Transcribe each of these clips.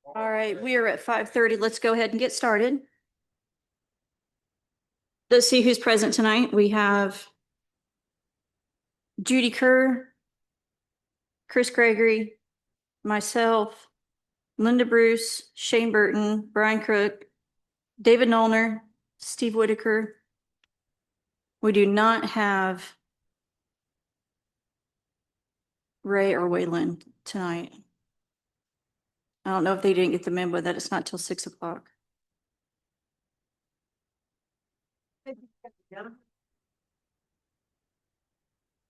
All right, we are at 5:30. Let's go ahead and get started. Let's see who's present tonight. We have Judy Kerr, Chris Gregory, myself, Linda Bruce, Shane Burton, Brian Crook, David Nollner, Steve Whitaker. We do not have Ray or Waylon tonight. I don't know if they didn't get the memo that it's not till 6 o'clock.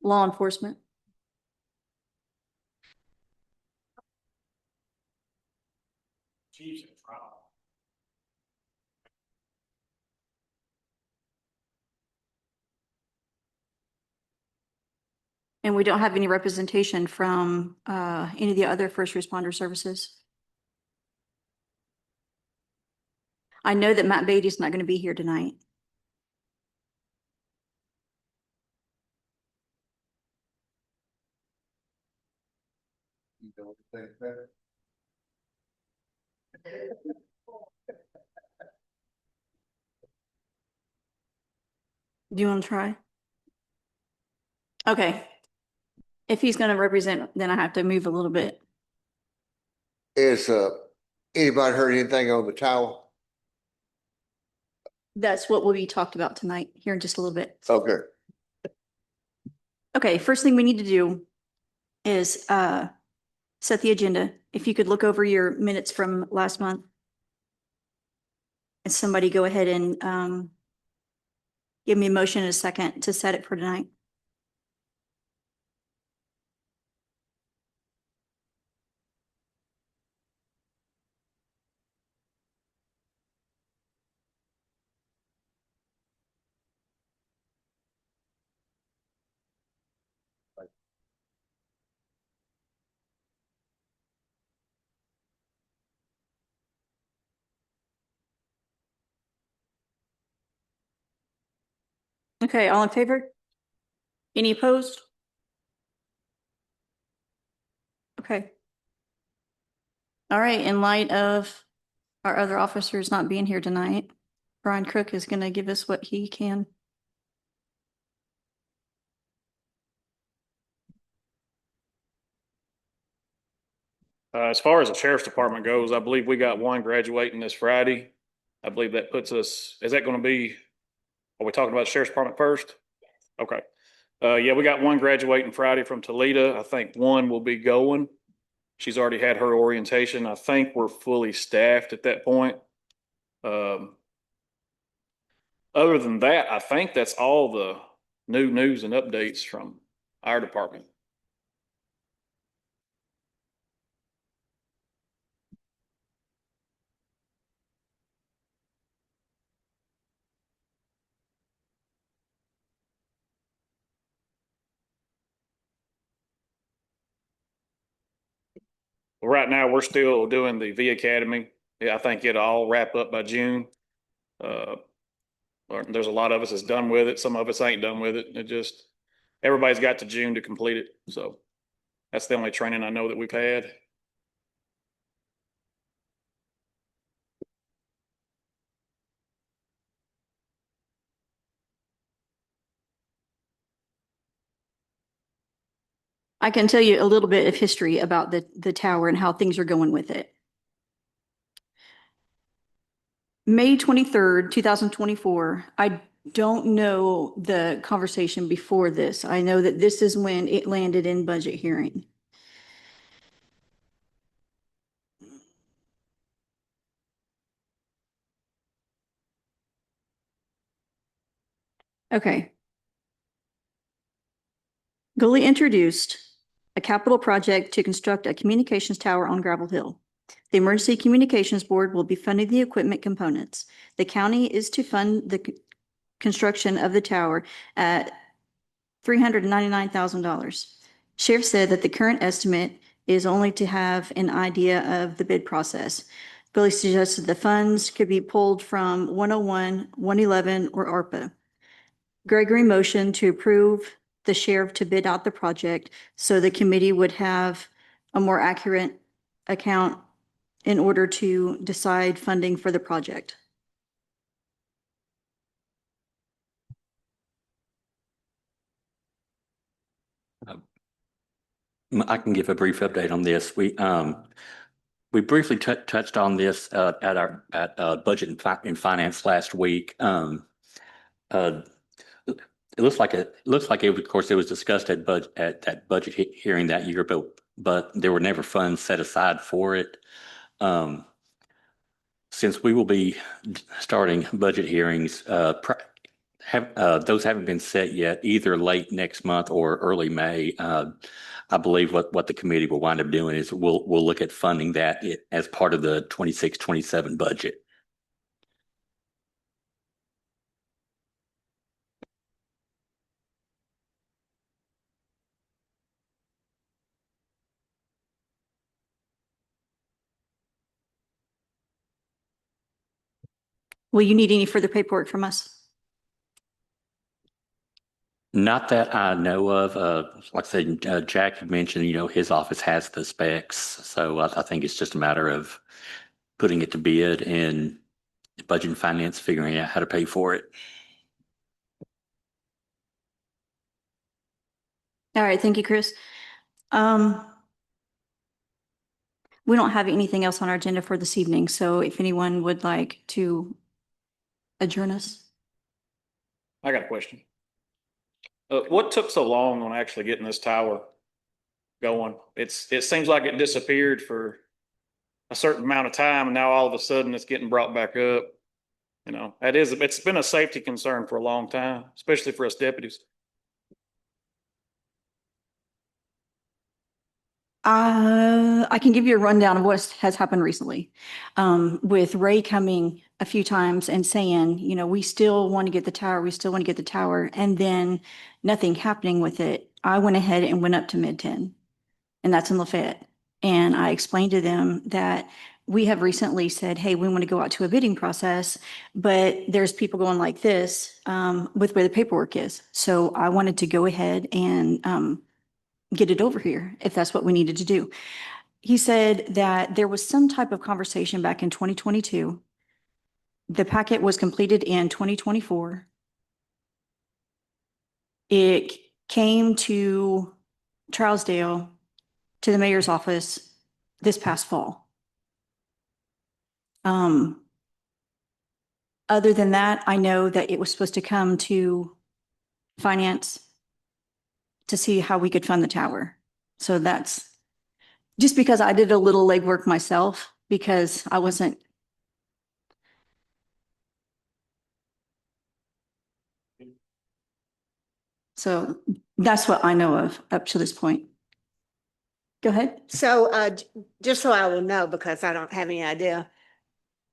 Law enforcement. Chiefs in trial. And we don't have any representation from any of the other first responder services. I know that Matt Beatty's not going to be here tonight. Do you want to try? Okay. If he's going to represent, then I have to move a little bit. Is anybody heard anything on the tower? That's what will be talked about tonight here in just a little bit. Okay. Okay, first thing we need to do is set the agenda. If you could look over your minutes from last month. And somebody go ahead and give me a motion in a second to set it for tonight. Okay, all in favor? Any opposed? Okay. All right, in light of our other officers not being here tonight, Brian Crook is going to give us what he can. As far as the sheriff's department goes, I believe we got one graduating this Friday. I believe that puts us, is that going to be, are we talking about the sheriff's department first? Okay. Yeah, we got one graduating Friday from Toledo. I think one will be going. She's already had her orientation. I think we're fully staffed at that point. Other than that, I think that's all the new news and updates from our department. Right now, we're still doing the V Academy. Yeah, I think it'll all wrap up by June. There's a lot of us that's done with it. Some of us ain't done with it. It just, everybody's got to June to complete it. So that's the only training I know that we've had. I can tell you a little bit of history about the tower and how things are going with it. May 23rd, 2024. I don't know the conversation before this. I know that this is when it landed in budget hearing. Okay. Gully introduced a capital project to construct a communications tower on Gravel Hill. The Emergency Communications Board will be funding the equipment components. The county is to fund the construction of the tower at $399,000. Sheriff said that the current estimate is only to have an idea of the bid process. Billy suggested the funds could be pulled from 101, 111, or ARPA. Gregory motioned to approve the sheriff to bid out the project so the committee would have a more accurate account in order to decide funding for the project. I can give a brief update on this. We briefly touched on this at budget and finance last week. Uh, it looks like of course, it was discussed at that budget hearing that year, but there were never funds set aside for it. Since we will be starting budget hearings, those haven't been set yet, either late next month or early May. I believe what the committee will wind up doing is we'll look at funding that as part of the 26-27 budget. Will you need any further paperwork from us? Not that I know of. Like I said, Jack had mentioned, his office has the specs. So I think it's just a matter of putting it to bid and budget and finance figuring out how to pay for it. All right, thank you, Chris. We don't have anything else on our agenda for this evening, so if anyone would like to adjourn us. I got a question. What took so long on actually getting this tower going? It seems like it disappeared for a certain amount of time and now all of a sudden it's getting brought back up. It's been a safety concern for a long time, especially for us deputies. I can give you a rundown of what has happened recently. With Ray coming a few times and saying, we still want to get the tower, we still want to get the tower, and then nothing happening with it. I went ahead and went up to Mid-10, and that's in Lafayette. And I explained to them that we have recently said, hey, we want to go out to a bidding process, but there's people going like this with where the paperwork is. So I wanted to go ahead and get it over here if that's what we needed to do. He said that there was some type of conversation back in 2022. The packet was completed in 2024. It came to Trousdale, to the mayor's office this past fall. Other than that, I know that it was supposed to come to finance to see how we could fund the tower. So that's just because I did a little legwork myself because I wasn't. So that's what I know of up to this point. Go ahead. So just so I will know, because I don't have any idea,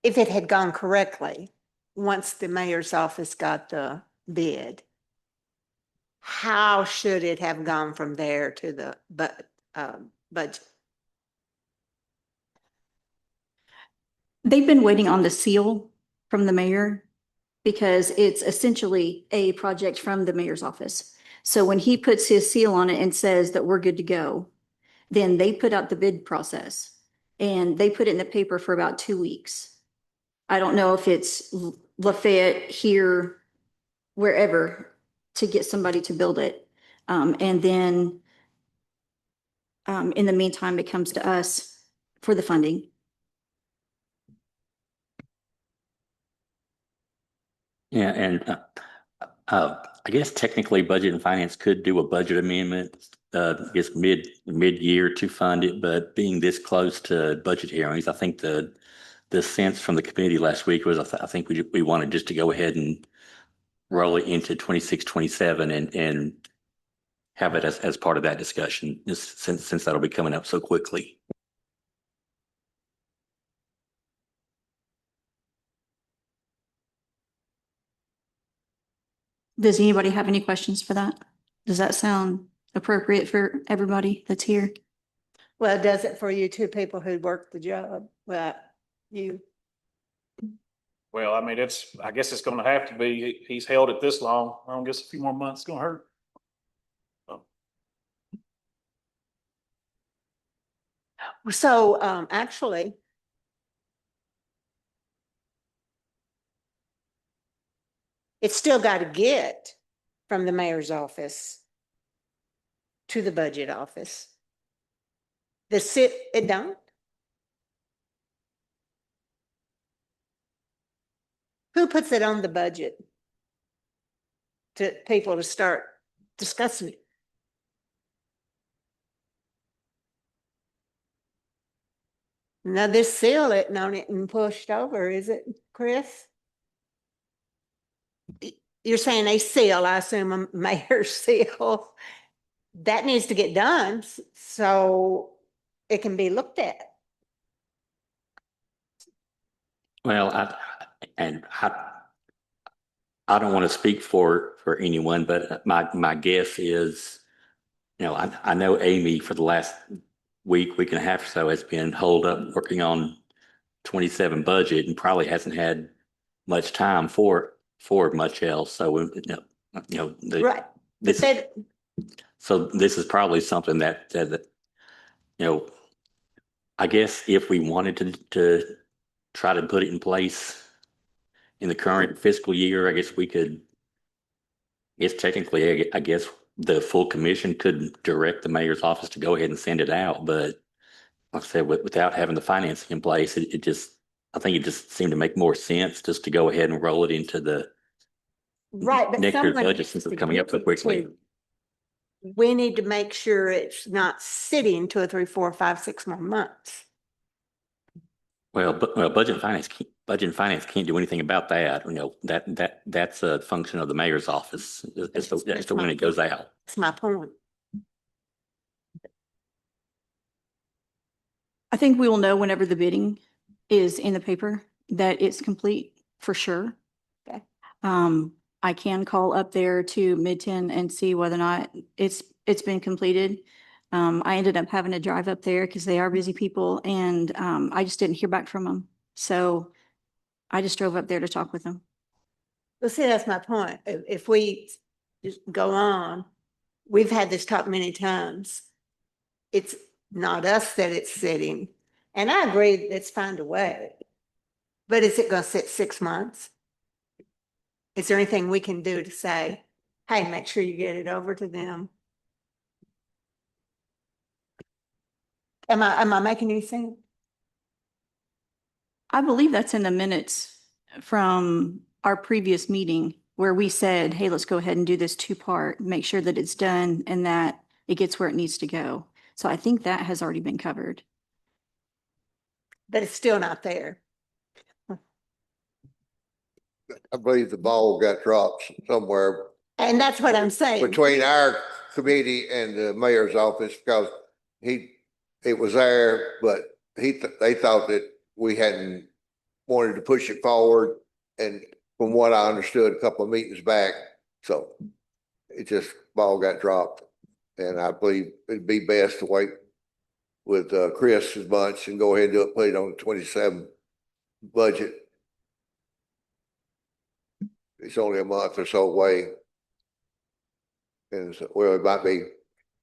if it had gone correctly, once the mayor's office got the bid, how should it have gone from there to the budget? They've been waiting on the seal from the mayor because it's essentially a project from the mayor's office. So when he puts his seal on it and says that we're good to go, then they put out the bid process and they put it in the paper for about 2 weeks. I don't know if it's Lafayette here, wherever, to get somebody to build it. And then in the meantime, it comes to us for the funding. Yeah, and I guess technically budget and finance could do a budget amendment, I guess mid-year to fund it, but being this close to budget hearings, I think the sense from the committee last week was I think we wanted just to go ahead and roll it into 26-27 and have it as part of that discussion, just since that'll be coming up so quickly. Does anybody have any questions for that? Does that sound appropriate for everybody that's here? Well, it does it for you two people who work the job. Well, you. Well, I guess it's gonna have to be. He's held it this long. I don't guess a few more months is gonna hurt. So actually, It's still got to get from the mayor's office to the budget office. It don't? Who puts it on the budget to people to start discussing it? Now this seal it on it and pushed over, is it, Chris? You're saying a seal, I assume a mayor's seal. That needs to get done so it can be looked at. Well, I don't want to speak for anyone, but my guess is, I know Amy for the last week and a half or so has been holed up working on 27 budget and probably hasn't had much time for much else. So, Right. this, so this is probably something that, I guess if we wanted to try to put it in place in the current fiscal year, I guess we could, technically, I guess the full commission could direct the mayor's office to go ahead and send it out. But like I said, without having the financing in place, I think it just seemed to make more sense just to go ahead and roll it into the Right, but next year's someone budget needs since to it's coming up so get it quickly. to- We need to make sure it's not sitting 2 or 3, 4, 5, 6 more months. Well, budget and finance can't do anything about that. That's a function of the mayor's office as to when it goes out. That's my point. I think we will know whenever the bidding is in the paper that it's complete for sure. Okay. I can call up there to Mid-10 and see whether or not it's been completed. I ended up having to drive up there because they are busy people and I just didn't hear back from them. So I just drove up there to talk with them. Well, see, that's my point. If we just go on, we've had this talk many times. It's not us that it's sitting. And I agree, let's find a way. But is it going to sit 6 months? Is there anything we can do to say, hey, make sure you get it over to them? Am I making any sense? I believe that's in the minutes from our previous meeting where we said, hey, let's go ahead and do this 2-part, make sure that it's done and that it gets where it needs to go. So I think that has already been covered. But it's still not there. I believe the ball got dropped somewhere And that's what I'm saying. between our committee and the mayor's office because it was there, but they thought that we hadn't wanted to push it forward. And from what I understood a couple of meetings back, so it just ball got dropped. And I believe it'd be best to wait with Chris's bunch and go ahead and put it on the 27 budget. It's only a month or so away. And so, well, it might be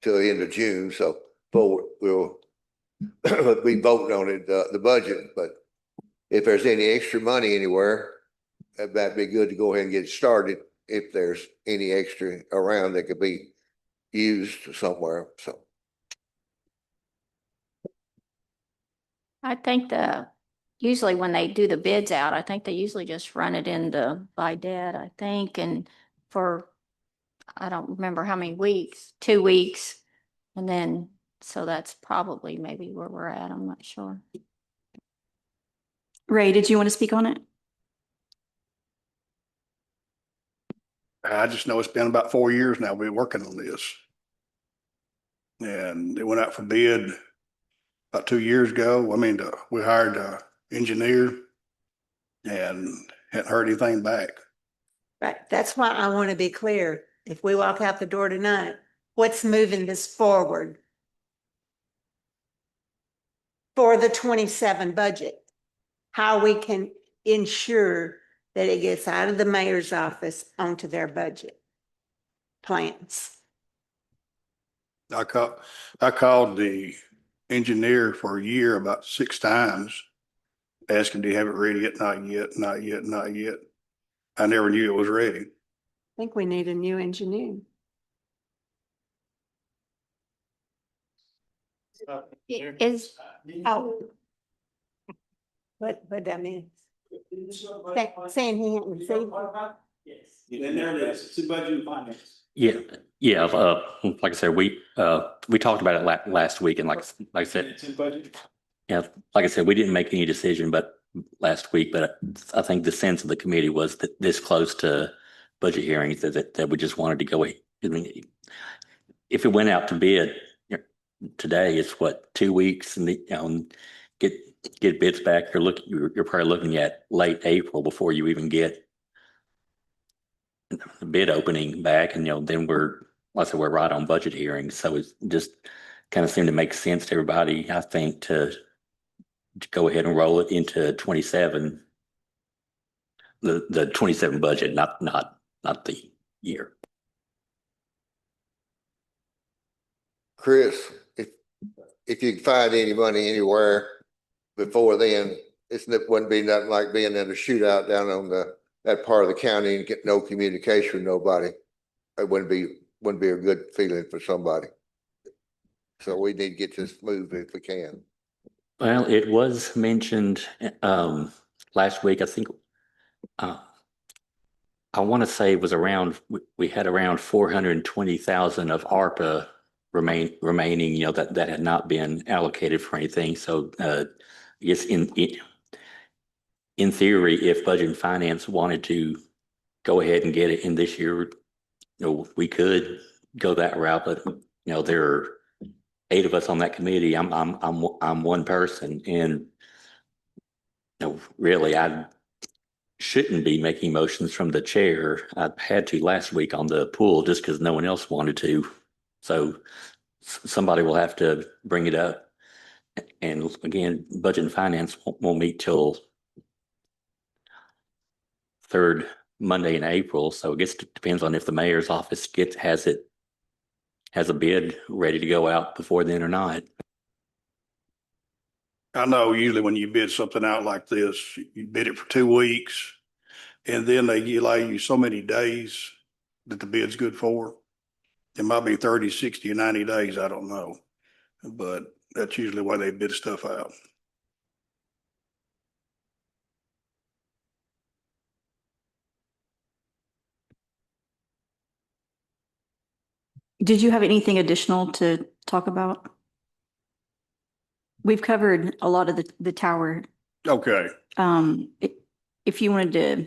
till the end of June, so we'll be voting on it, the budget, but if there's any extra money anywhere, that might be good to go ahead and get it started if there's any extra around that could be used somewhere, so. I think usually when they do the bids out, I think they usually just run it into by debt, I think, and for, I don't remember how many weeks, 2 weeks. And then, so that's probably maybe where we're at. I'm not sure. Ray, did you want to speak on it? I just know it's been about 4 years now we've been working on this. And it went out for bid about 2 years ago. I mean, we hired an engineer and hadn't heard anything back. Right, that's why I want to be clear. If we walk out the door tonight, what's moving this forward for the 27 budget? How we can ensure that it gets out of the mayor's office onto their budget plans. I called the engineer for a year about 6 times, asking, do you have it ready yet? Not yet, not yet, not yet. I never knew it was ready. I think we need a new engineer. Is, Oh. But I mean, saying he hadn't received it. And there it is, it's in budget and finance. Yeah, yeah, like I said, we talked about it last week and like I said, It's in budget. yeah, like I said, we didn't make any decision, but last week, but I think the sense of the committee was that this close to budget hearings that we just wanted to go. I mean, if it went out to bid today, it's what, 2 weeks and get bids back. You're probably looking at late April before you even get the bid opening back, and then like I said, we're right on budget hearings, so it's just kind of seemed to make sense to everybody, I think, to go ahead and roll it into 27, the 27 budget, not the year. Chris, if you can find any money anywhere before then, wouldn't be nothing like being in a shootout down on that part of the county and get no communication with nobody. It wouldn't be a good feeling for somebody. So we need to get this moved if we can. Well, it was mentioned last week. I think I want to say it was we had around 420,000 of ARPA remaining. That had not been allocated for anything. So I guess in theory, if Budget and Finance wanted to go ahead and get it in this year, we could go that route. But there are 8 of us on that committee. I'm one person, and really, I shouldn't be making motions from the chair. I had to last week on the pool just because no one else wanted to. So somebody will have to bring it up. And again, Budget and Finance won't meet till third Monday in April. So I guess it depends on if the mayor's office has a bid ready to go out before then or not. I know usually when you bid something out like this, you bid it for 2 weeks, and then they allow you so many days that the bid's good for. It might be 30, 60, or 90 days, I don't know. But that's usually why they bid stuff out. Did you have anything additional to talk about? We've covered a lot of the tower. Okay, If you wanted to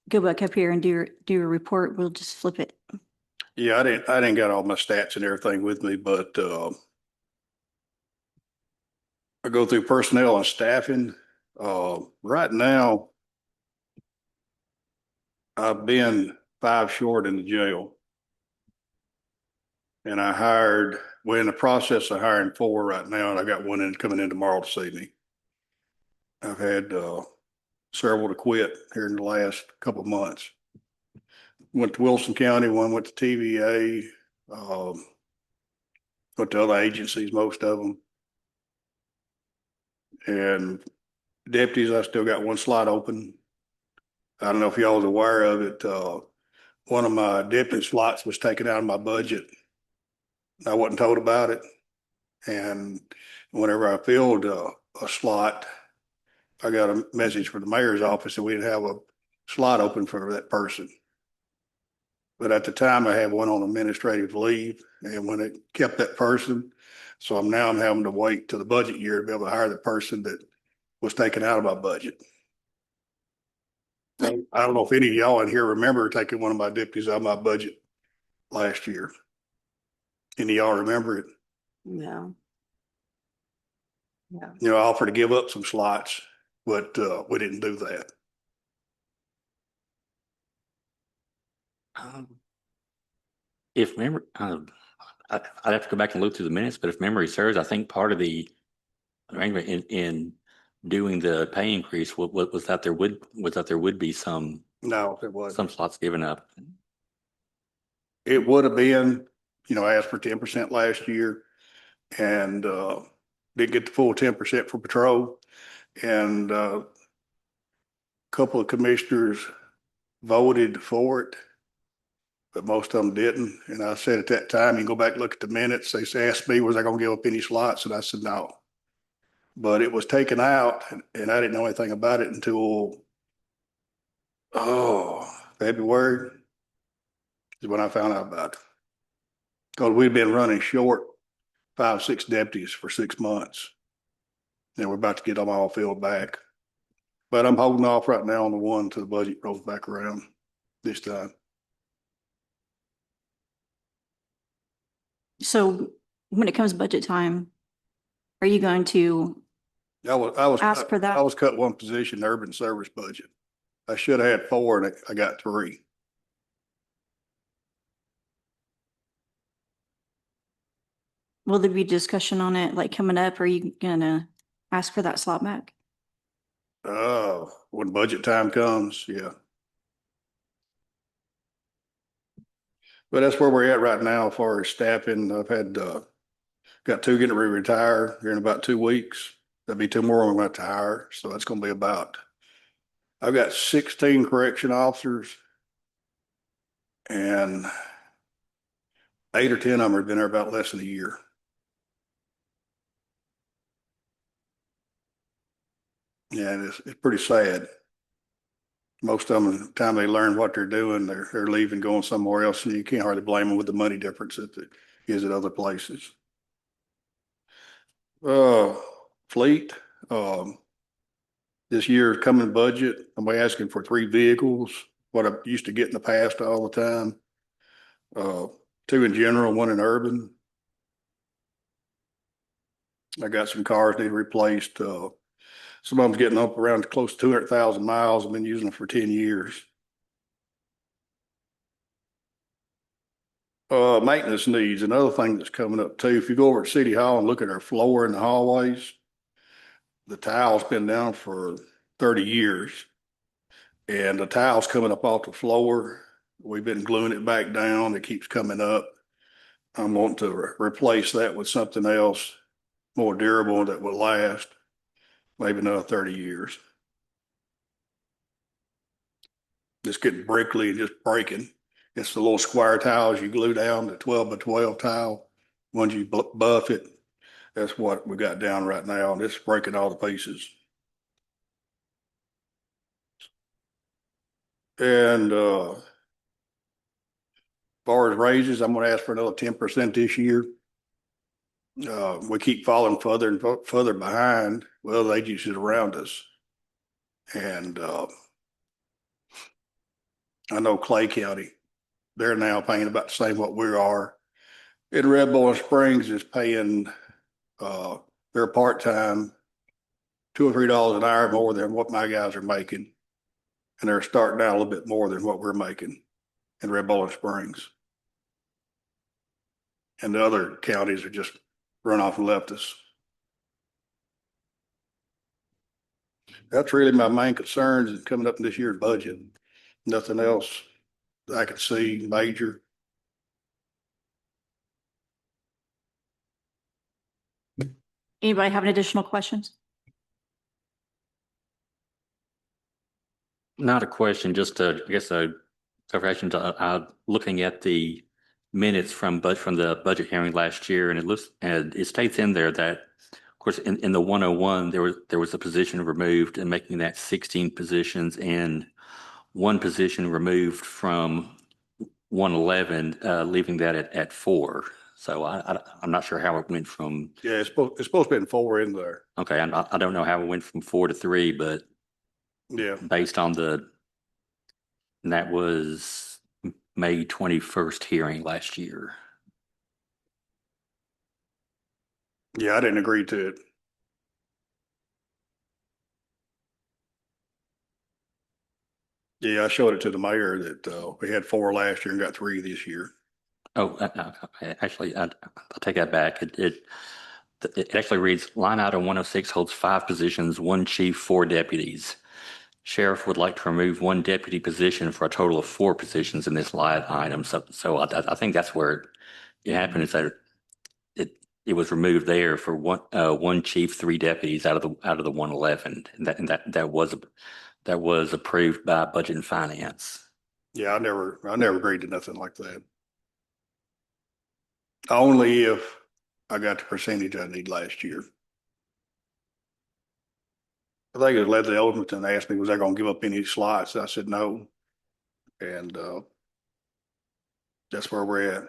go back up here and do a report, we'll just flip it. yeah, I didn't got all my stats and everything with me, but I go through personnel and staffing. Right now, I've been 5 short in the jail. And we're in the process of hiring 4 right now, and I got one coming in tomorrow to see me. I've had several to quit here in the last couple of months. Went to Wilson County, one went to TVA, went to other agencies, most of them. And deputies, I still got 1 slot open. I don't know if y'all was aware of it. One of my deputy slots was taken out of my budget. I wasn't told about it. And whenever I filled a slot, I got a message from the mayor's office that we didn't have a slot open for that person. But at the time, I had one on administrative leave, and when it kept that person, so I'm having to wait till the budget year to be able to hire the person that was taken out of my budget. I don't know if any of y'all in here remember taking one of my deputies out of my budget last year. Any of y'all remember it? No. No. I offered to give up some slots, but we didn't do that. If memory, I'd have to go back and look through the minutes, but if memory serves, I think part of the arrangement in doing the pay increase was that there would be some No, it wasn't. some slots given up. It would have been, asked for 10% last year, and didn't get the full 10% for patrol. And a couple of commissioners voted for it, but most of them didn't. And I said at that time, you can go back and look at the minutes. They asked me, was I going to give up any slots? And I said, no. But it was taken out and I didn't know anything about it until, February is when I found out about it. Because we'd been running short 5, 6 deputies for 6 months. And we're about to get them all filled back. But I'm holding off right now on the one till the budget rolls back around this time. So when it comes budget time, are you going to ask for that? I was cut one position, in the urban service budget. I should have had 4 and I got 3. Will there be discussion on it like coming up? Or are you gonna ask for that slot back? When budget time comes, yeah. But that's where we're at right now as far as staffing. I've had, got 2 getting ready to retire here in about 2 weeks. There'll be 2 more I'm going to hire. So that's going to be about, I've got 16 correction officers and 8 or 10 of them have been there about less than a year. Yeah, it's pretty sad. Most of them, by the time they learn what they're doing, they're leaving, going somewhere else, and you can't hardly blame them with the money difference that it is at other places. Fleet, this year's coming budget, I'm asking for 3 vehicles, what I used to get in the past all the time. 2 in general, 1 in urban. I got some cars need replaced. Some of them's getting up around close to 200,000 miles. I've been using them for 10 years. Maintenance needs, another thing that's coming up too. If you go over to City Hall and look at our floor in the hallways, the tile's been down for 30 years. And the tile's coming up off the floor. We've been gluing it back down. It keeps coming up. I'm wanting to replace that with something else more durable that will last maybe another 30 years. Just getting brickly and just breaking. It's the little square tiles you glue down, the 12 by 12 tile. Once you buff it, that's what we got down right now. And it's breaking all the pieces. And as far as raises, I'm going to ask for another 10% this year. We keep falling further and further behind. Well, the agencies around us. And I know Clay County, they're now paying about the same what we are. And Red Bull Springs is paying their part-time $2 or $3 an hour more than what my guys are making. And they're starting out a little bit more than what we're making in Red Bull Springs. And the other counties are just run off and left us. That's really my main concerns coming up in this year's budget. Nothing else I could see major. Anybody have any additional questions? Not a question, just I guess a clarification. Looking at the minutes from the budget hearing last year, and it states in there that, of course, in the 101 there was a position removed, and making that 16 positions, and 1 position removed from 111, leaving that at 4. So I'm not sure how it went from. Yeah, it's supposed to be 4 in there. Okay, I don't know how it went from 4 to 3, but Yeah, based on that was May 21st hearing last year. yeah, I didn't agree to it. Yeah, I showed it to the mayor that we had 4 last year and got 3 this year. Oh, actually, I'll take that back. It actually reads, line item 106 holds 5 positions, 1 chief, 4 deputies. Sheriff would like to remove 1 deputy position for a total of 4 positions in this line item. So I think that's where it happened, is that it was removed there for 1 chief, 3 deputies out of the 111. And that was approved by Budget and Finance. Yeah, I never agreed to nothing like that. Only if I got the percentage I need last year. I think it was Leslie Oldenton asked me, was I gonna give up any slots? I said, no. And, that's where we're at.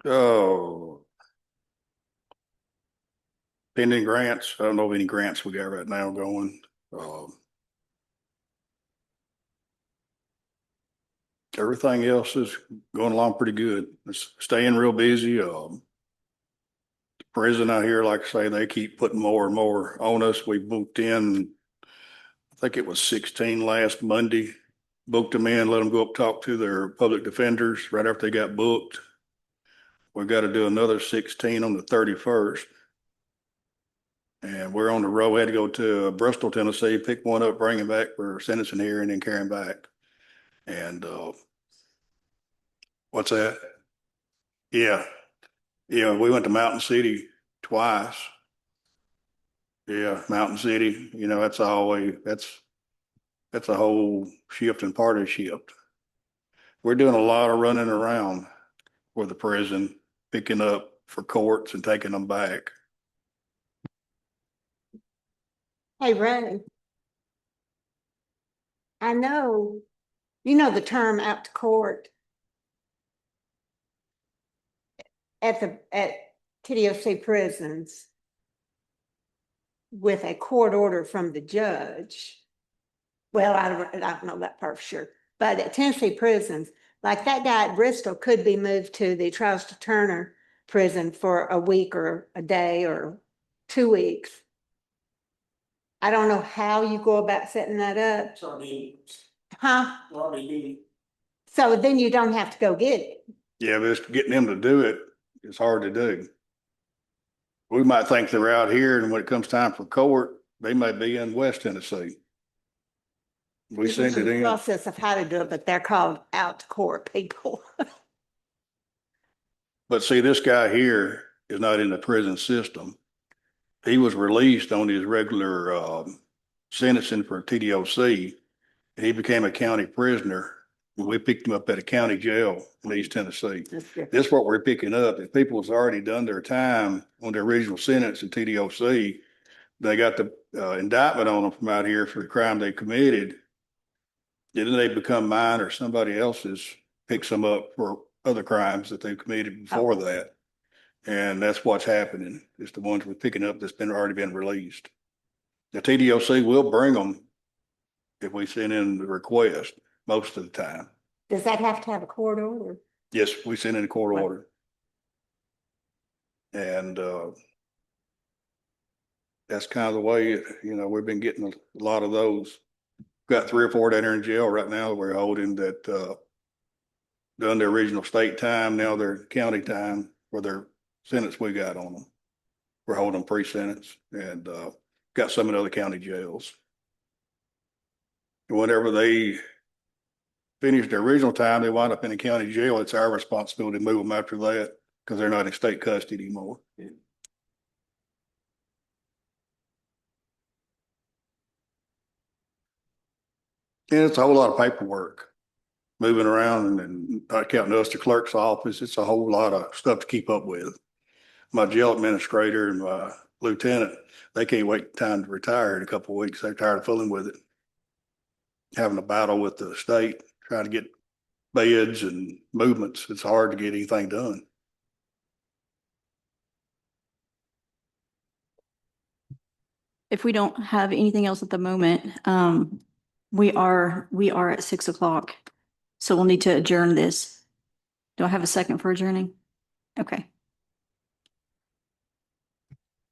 Oh. Pending grants. I don't know of any grants we got right now going. Everything else is going along pretty good. It's staying real busy. Prison out here, like I say, they keep putting more and more on us. We booked in, I think it was 16 last Monday. Booked them in, let them go up talk to their public defenders right after they got booked. We've got to do another 16 on the 31st. And we're on the road. We had to go to Bristol, Tennessee, pick one up, bring him back for sentencing here, and then carry him back. And what's that? Yeah. Yeah, we went to Mountain City twice. Yeah, Mountain City, that's always, that's a whole shift and part of the shift. We're doing a lot of running around for the prison, picking up for courts and taking them back. Hey, Ray. I know, you know the term out to court at TDOC prisons with a court order from the judge. Well, I don't know that part for sure, but at Tennessee prisons, like that guy at Bristol could be moved to the Charleston Turner prison for a week or a day or 2 weeks. I don't know how you go about setting that up. It's already, Huh? already, So then you don't have to go get it. Yeah, but it's getting them to do it, it's hard to do. We might think they're out here, and when it comes time for court, they may be in West Tennessee. We This send is it the in. process of how to do it, but they're called out to court people. But see, this guy here is not in the prison system. He was released on his regular sentencing for TDOC. He became a county prisoner. We picked him up at a county jail in East Tennessee. This is what we're picking up. If people has already done their time on their original sentence in TDOC, they got the indictment on them from out here for the crime they committed. Then they become mine or somebody else's, picks them up for other crimes that they've committed before that. And that's what's happening. It's the ones we're picking up that's already been released. The TDOC will bring them if we send in the request most of the time. Does that have to have a court order? Yes, we send in a court Right. order. And that's kind of the way, we've been getting a lot of those. Got 3 or 4 down there in jail right now that we're holding that done their original state time, now their county time for their sentence we got on them. We're holding pre-sentence and got some in other county jails. And whenever they finish their original time, they wind up in a county jail. It's our responsibility to move them after that because they're not in state custody anymore. And it's a whole lot of paperwork moving around and not counting us, the clerk's office. It's a whole lot of stuff to keep up with. My jail administrator and my lieutenant, they can't wait time to retire in a couple of weeks. They're tired of fooling with it. Having a battle with the state, trying to get beds and movements. It's hard to get anything done. If we don't have anything else at the moment, we are at 6 o'clock. So we'll need to adjourn this. Do I have a second for adjourning? Okay.